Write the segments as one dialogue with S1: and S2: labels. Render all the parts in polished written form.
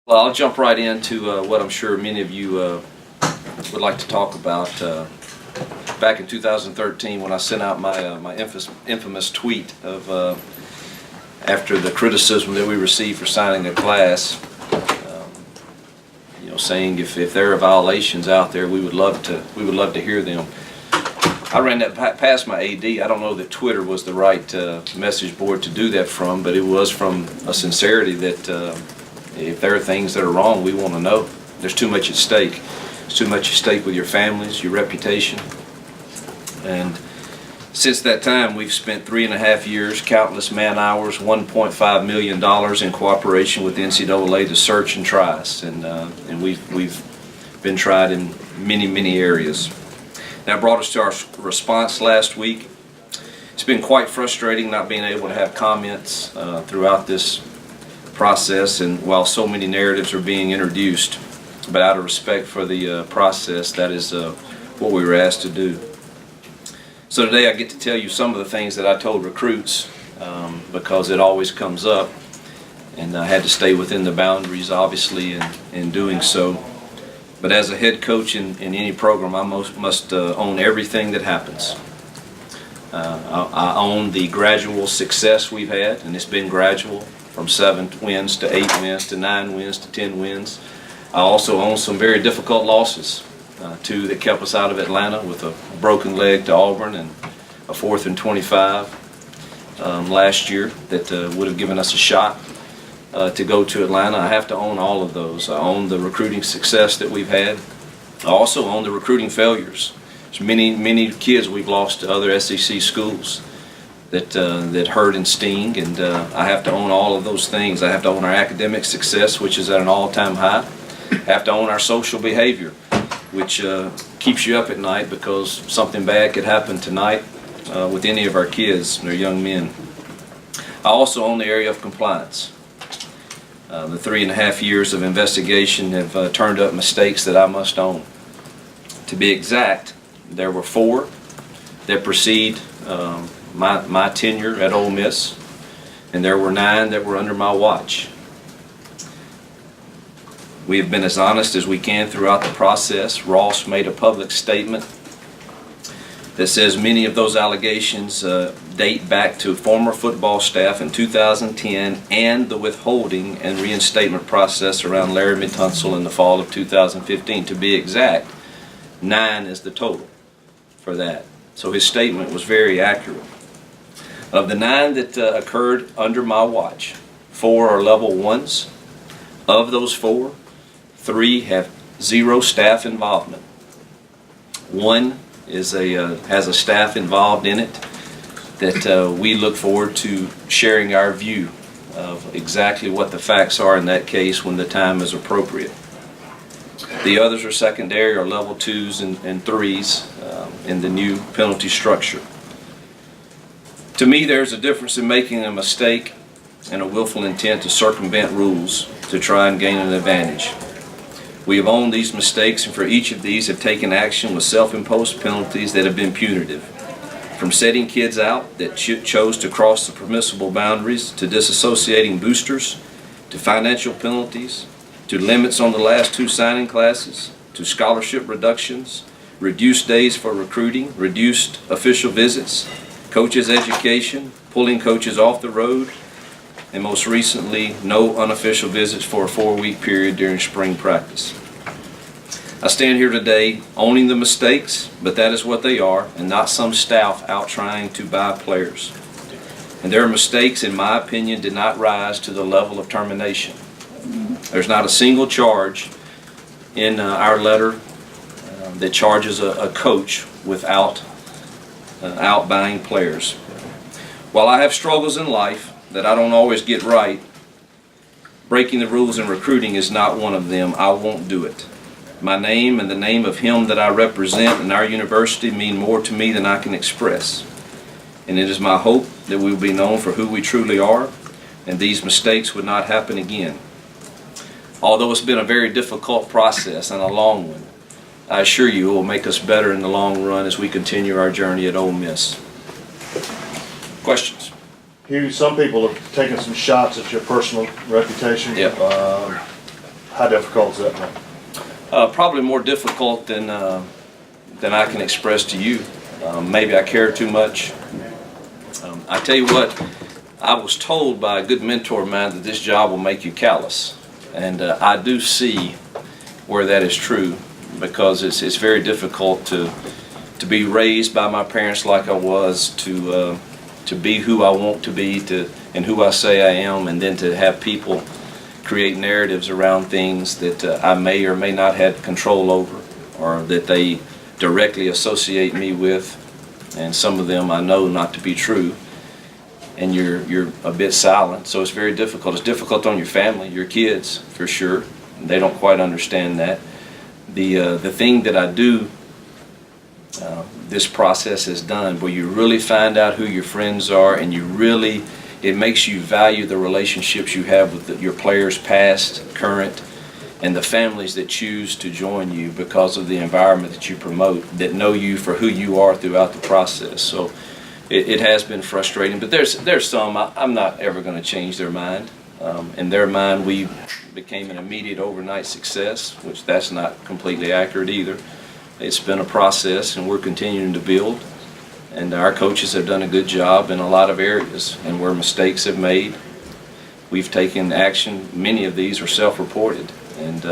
S1: Well, I'll jump right into what I'm sure many of you would like to talk about. Back in 2013, when I sent out my infamous tweet of after the criticism that we received for signing a class, saying if there are violations out there, we would love to hear them. I ran that past my AD. I don't know that Twitter was the right message board to do that from, but it was from a sincerity that if there are things that are wrong, we want to know. There's too much at stake. There's too much at stake with your families, your reputation. And since that time, we've spent 3.5 years, countless man hours, $1.5 million in cooperation with the NCAA to search and try us. And we've been tried in many areas. That brought us to our response last week. It's been quite frustrating not being able to have comments throughout this process, and while so many narratives are being introduced, but out of respect for the process, that is what we were asked to do. So today I get to tell you some of the things that I told recruits because it always comes up, and I had to stay within the boundaries, obviously, in doing so. But as a head coach in any program, I must own everything that happens. I own the gradual success we've had, and it's been gradual, from 7 wins to 8 wins to 9 wins to 10 wins. I also own some very difficult losses, 2 that kept us out of Atlanta, with a broken leg to Auburn and a 4th and 25 last year that would have given us a shot to go to Atlanta. I have to own all of those. I own the recruiting success that we've had. I also own the recruiting failures. There's many kids we've lost to other SEC schools that hurt and sting, and I have to own all of those things. I have to own our academic success, which is at an all-time high. I have to own our social behavior, which keeps you up at night because something bad could happen tonight with any of our kids or young men. I also own the area of compliance. The 3.5 years of investigation have turned up mistakes that I must own. To be exact, there were 4 that precede my tenure at Ole Miss, and there were 9 that were under my watch. We have been as honest as we can throughout the process. Ross made a public statement that says many of those allegations date back to former football staff in 2010 and the withholding and reinstatement process around Larry Tunsil in the fall of 2015. To be exact, 9 is the total for that. So his statement was very accurate. Of the 9 that occurred under my watch, 4 are level 1s. Of those 4, 3 have 0 staff involvement. 1 has a staff involved in it that we look forward to sharing our view of exactly what the facts are in that case when the time is appropriate. The others are secondary, or level 2s and 3s in the new penalty structure. To me, there's a difference in making a mistake and a willful intent to circumvent rules to try and gain an advantage. We have owned these mistakes, and for each of these have taken action with self-imposed penalties that have been punitive. From setting kids out that chose to cross the permissible boundaries, to disassociating boosters, to financial penalties, to limits on the last 2 signing classes, to scholarship reductions, reduced days for recruiting, reduced official visits, coaches' education, pulling coaches off the road, and most recently, no unofficial visits for a 4-week period during spring practice. I stand here today owning the mistakes, but that is what they are, and not some staff out trying to buy players. And their mistakes, in my opinion, did not rise to the level of termination. There's not a single charge in our letter that charges a coach without out buying players. While I have struggles in life that I don't always get right, breaking the rules in recruiting is not one of them. I won't do it. My name and the name of him that I represent in our university mean more to me than I can express. And it is my hope that we will be known for who we truly are, and these mistakes would not happen again. Although it's been a very difficult process and a long one, I assure you it will make us better in the long run as we continue our journey at Ole Miss. Questions?
S2: Hugh, some people have taken some shots at your personal reputation.
S1: Yep.
S2: How difficult is that?
S1: Probably more difficult than I can express to you. Maybe I care too much. I tell you what, I was told by a good mentor of mine that this job will make you callous, and I do see where that is true, because it's very difficult to be raised by my parents like I was, to be who I want to be, and who I say I am, and then to have people create narratives around things that I may or may not have control over, or that they directly associate me with, and some of them I know not to be true, and you're a bit silent. So it's very difficult. It's difficult on your family, your kids, for sure. They don't quite understand that. The thing that I do, this process has done, where you really find out who your friends are, and it makes you value the relationships you have with your players, past, current, and the families that choose to join you because of the environment that you promote, that know you for who you are throughout the process. So it has been frustrating, but there's some, I'm not ever going to change their mind. In their mind, we became an immediate overnight success, which that's not completely accurate either. It's been a process, and we're continuing to build, and our coaches have done a good job in a lot of areas, and where mistakes have made, we've taken action. Many of these are self-reported, and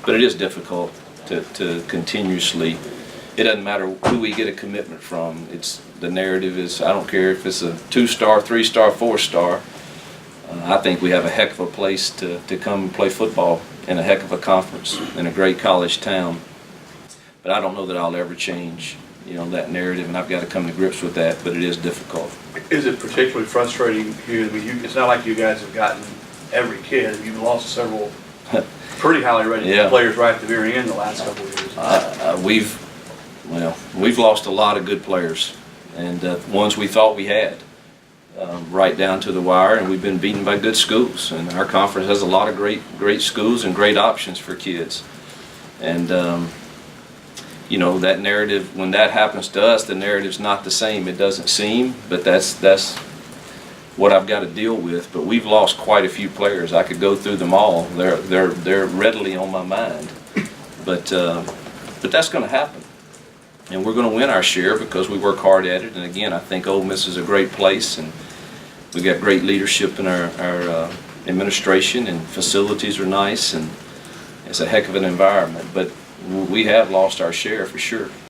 S1: but it is difficult to continuously. It doesn't matter who we get a commitment from. The narrative is, I don't care if it's a 2-star, 3-star, 4-star. I think we have a heck of a place to come and play football in a heck of a conference in a great college town. But I don't know that I'll ever change, that narrative, and I've got to come to grips with that. But it is difficult.
S2: Is it particularly frustrating here? I mean, it's not like you guys have gotten every kid. You've lost several pretty highly rated players right at the very end the last couple of years. We've lost a lot of good players, and ones we thought we had, right down to the wire, and we've been beaten by good schools. And our conference has a lot of great schools and great options for kids. And that narrative, when that happens to us, the narrative's not the same. It doesn't seem, but that's what I've got to deal with. But we've lost quite a few players. I could go through them all. They're readily on my mind. But that's going to happen. And we're going to win our share because we work hard at it. And again, I think Ole Miss is a great place, and we got great leadership in our administration, and facilities are nice, and it's a heck of an environment. But we have lost our share for sure.